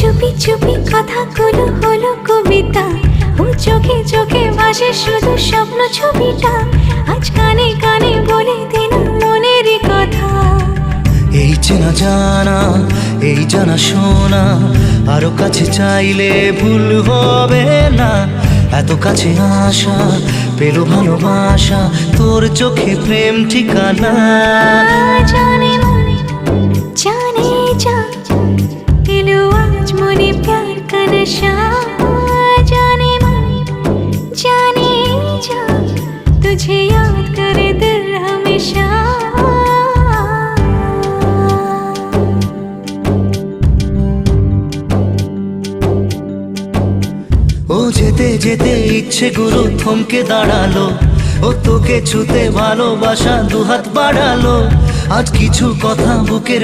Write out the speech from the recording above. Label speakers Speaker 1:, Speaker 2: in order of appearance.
Speaker 1: চুপি চুপি কথাগুলো হলো কবিতা, ও চোখে চোখে ভাসে শুধু স্বপ্ন ছবিটা, আজ কানে কানে বলে দিলাম মনের কথা।
Speaker 2: এই চেনা জানা, এই জানা শোনা, আরো কাছে চাইলে ভুল হবে না। এত কাছে আসা পেল ভালোবাসা, তোর চোখে প্রেম ঠিকানা।
Speaker 1: জানে মনে জানে जा दिलो आज मने प्यार का नशा, जाने मन जाने जा तुझे याद करे दिल हमेशा।
Speaker 2: ও যেতে যেতে ইচ্ছে গুরু থমকে দাঁড়ালো, ও তোকে ছুতে ভালোবাসা দুহাত বাড়ালো। আজ কিছু কথা বুকের